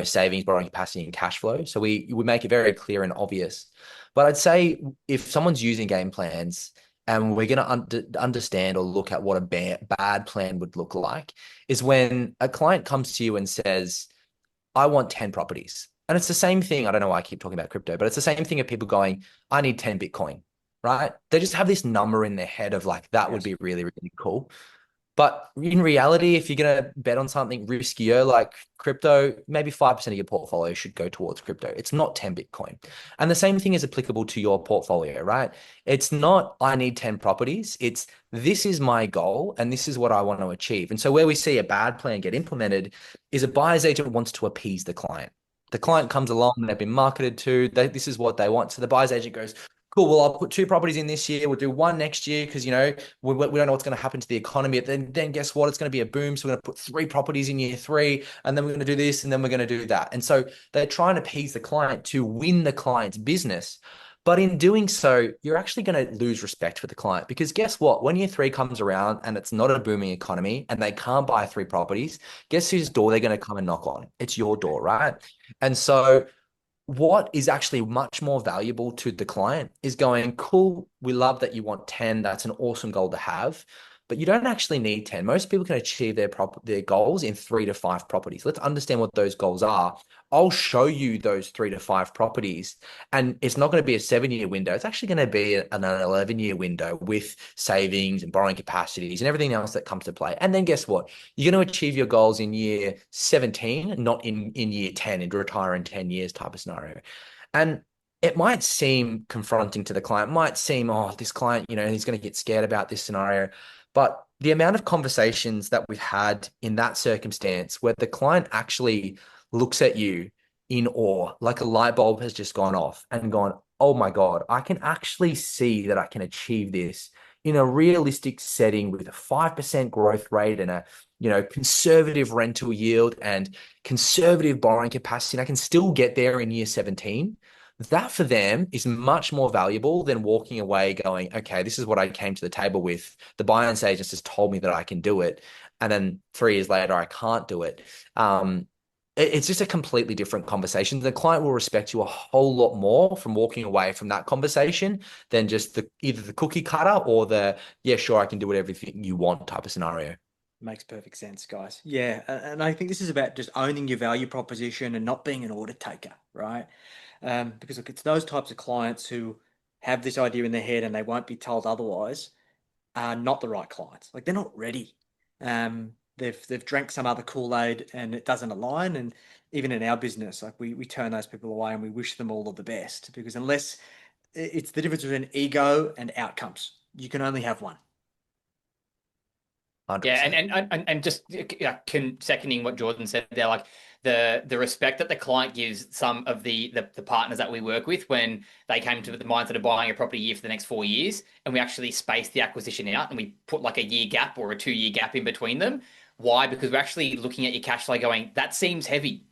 savings, borrowing capacity, and cash flow. So we make it very clear and obvious. But I'd say if someone's using game plans and we're going to understand or look at what a bad plan would look like, is when a client comes to you and says, I want 10 properties. And it's the same thing. I don't know why I keep talking about crypto, but it's the same thing of people going, I need 10 Bitcoin, right? They just have this number in their head of like, that would Yes. be really, really cool. But in reality, if you're going to bet on something riskier like crypto, maybe 5% of your portfolio should go towards crypto. It's not 10 Bitcoin. And the same thing is applicable to your portfolio, right? It's not, I need 10 properties. It's, this is my goal and this is what I want to achieve. And so where we see a bad plan get implemented is a buyer's agent wants to appease the client. The Yes. client comes along, they've been marketed to, this is what they want. So the buyer's agent goes, cool, well, I'll put 2 properties in this year. We'll do one next year because, we don't know what's going to happen to the economy. Then guess what? It's going to be a boom. So we're going to put 3 properties in year 3, and then we're going to do this, and then we're going to do that. And so they're trying to appease the client to win the client's business. But in doing so, you're actually going to lose respect for the client because guess what? When year 3 comes around and it's not a booming economy and they can't buy 3 properties, guess whose door they're going to come and knock on? It's your door, right? And so what is actually much more valuable to the client is going, cool, we love that you want 10. That's an awesome goal to have. But you don't actually need 10. Most people can achieve their goals in 3 to 5 properties. Let's understand what those goals are. I'll show you those 3 to 5 properties. And it's not going to be a 7-year window. It's actually going to be an 11-year window with savings and borrowing capacities and everything else that comes to play. And then guess what? You're going to achieve your goals in year 17, not in year 10, and retire in 10 years type of scenario. And it might seem confronting to the client, might seem, oh, this client, he's going to get scared about this scenario. But the amount of conversations that we've had in that circumstance where the client actually looks at you in awe, like a light bulb has just gone off and gone, oh my God, I can actually see that I can achieve this in a realistic setting with a 5% growth rate and a conservative rental yield and conservative borrowing capacity, and I can still get there in year 17. That for them is much more valuable than walking away going, okay, this is what I came to the table with. The buyer's agent just told me that I can do it. And then 3 years later, I can't do it. It's just a completely different conversation. The client will respect you a whole lot more from walking away from that conversation than just either the cookie cutter or the, yeah, sure, I can do whatever you want type of scenario. Makes perfect sense, guys. Yeah, and I think this is about just owning your value proposition and not being an order taker, right? Because look, it's those types of clients who have this idea in their head and they won't be told otherwise are not the right clients. Like they're not ready. they've drank some other Kool-Aid and it doesn't align. And even in our business, like we turn those people away and we wish them all of the best, because unless it's the difference between ego and outcomes, you can only have one. 100%. Yeah, and just seconding what Jordan said there, like the respect that the client gives some of the partners that we work with when they came to the mindset of buying a property year for the next 4 years, and we actually spaced the acquisition out and we put like a year gap or a 2-year gap in between them. Why? Because we're actually looking at your cash flow going, that seems heavy.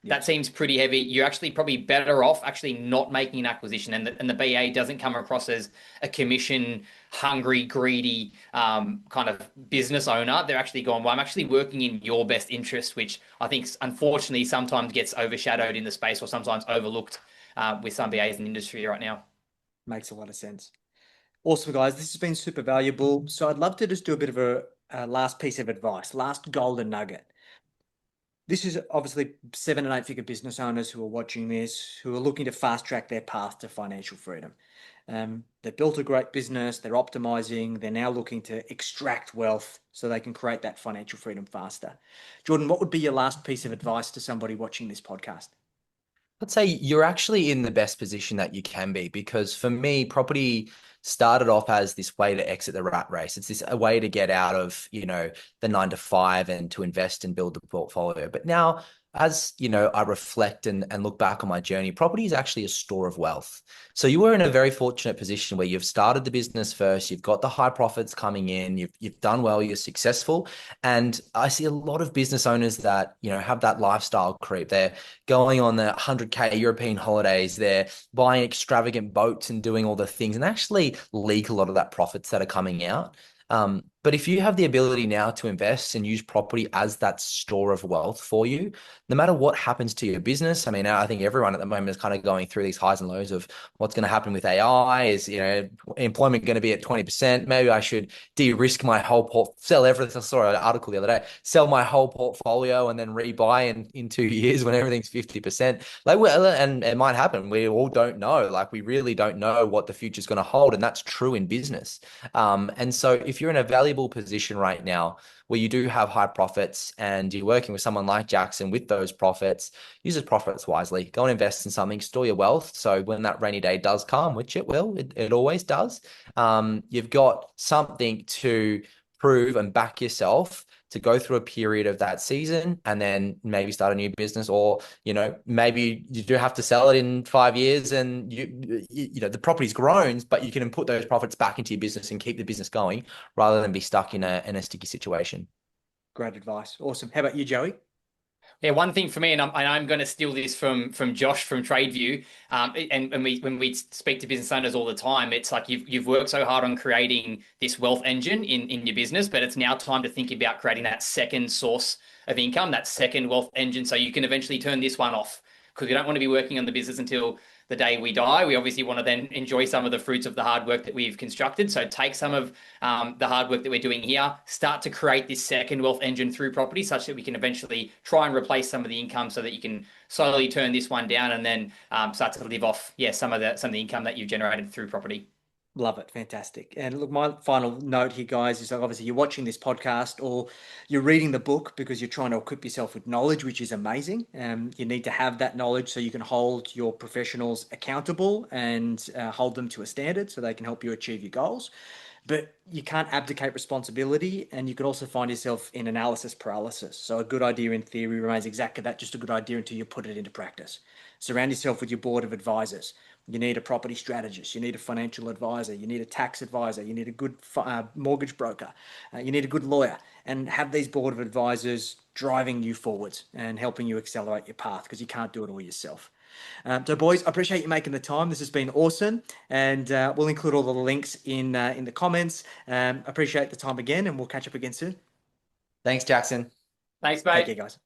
That seems pretty heavy. You're actually probably better off actually not making an acquisition, and the BA doesn't come across as a commission hungry, greedy kind of business owner. They're actually going, well, I'm actually working in your best interest, which I think unfortunately sometimes gets overshadowed in the space or sometimes overlooked with some BAs in the industry right now. Makes a lot of sense. Awesome, guys. This has been super valuable. So I'd love to just do a bit of a last piece of advice, last golden nugget. This is obviously 7 and 8 figure business owners who are watching this, who are looking to fast track their path to financial freedom. They've built a great business, they're optimizing, they're now looking to extract wealth so they can create that financial freedom faster. Jordan, what would be your last piece of advice to somebody watching this podcast? I'd say you're actually in the best position that you can be, because for me, property started off as this way to exit the rat race. It's a way to get out of, the 9 to 5 and to invest and build the portfolio. But now, as I reflect and look back on my journey, property is actually a store of wealth. So you were in a very fortunate position where you've started the business first, you've got the high profits coming in, you've done well, you're successful. And I see a lot of business owners that, have that lifestyle creep. They're going on the 100K European holidays, they're buying extravagant boats and doing all the things, and actually leak a lot of that profits that are coming out. But if you have the ability now to invest and use property as that store of wealth for you, no matter what happens to your business, I mean, I think everyone at the moment is kind of going through these highs and lows of what's going to happen with AI. Is, employment going to be at 20%? Maybe I should de-risk my whole sell everything. I saw an article the other day, sell my whole portfolio and then rebuy in 2 years when everything's 50%. Like, well, and it might happen. We all don't know. Like, we really don't know what the future is going to hold. And that's true in business. And so if you're in a valuable position right now where you do have high profits and you're working with someone like Jackson with those profits, use those profits wisely. Go and invest in something, store your wealth. So when that rainy day does come, which it will, it always does, you've got something to prove and back yourself to go through a period of that season and then maybe start a new business, or, maybe you do have to sell it in 5 years and the property's grown, but you can put those profits back into your business and keep the business going rather than be stuck in a sticky situation. Great advice. Awesome. How about you, Joey? Yeah, one thing for me, and I'm going to steal this from Josh from TradeView, and when we speak to business owners all the time, it's like you've worked so hard on creating this wealth engine in your business, but it's now time to think about creating that second source of income, that second wealth engine, so you can eventually turn this one off, because we don't want to be working on the business until the day we die. We obviously want to then enjoy some of the fruits of the hard work that we've constructed. So take some of the hard work that we're doing here, start to create this second wealth engine through property, such that we can eventually try and replace some of the income so that you can slowly turn this one down and then start to live off, some of the income that you've generated through property. Love it. Fantastic. And look, my final note here, guys, is obviously you're watching this podcast or you're reading the book because you're trying to equip yourself with knowledge, which is amazing. You need to have that knowledge so you can hold your professionals accountable and hold them to a standard so they can help you achieve your goals. But you can't abdicate responsibility, and you can also find yourself in analysis paralysis. So a good idea in theory remains exactly that, just a good idea until you put it into practice. Surround yourself with your board of advisors. You need a property strategist, you need a financial advisor, you need a tax advisor, you need a good mortgage broker, you need a good lawyer, and have these board of advisors driving you forwards and helping you accelerate your path, because you can't do it all yourself. So boys, I appreciate you making the time. This has been awesome, and we'll include all the links in the comments. Appreciate the time again, and we'll catch up again soon. Thanks, Jackson. Thanks, mate. Take care, guys.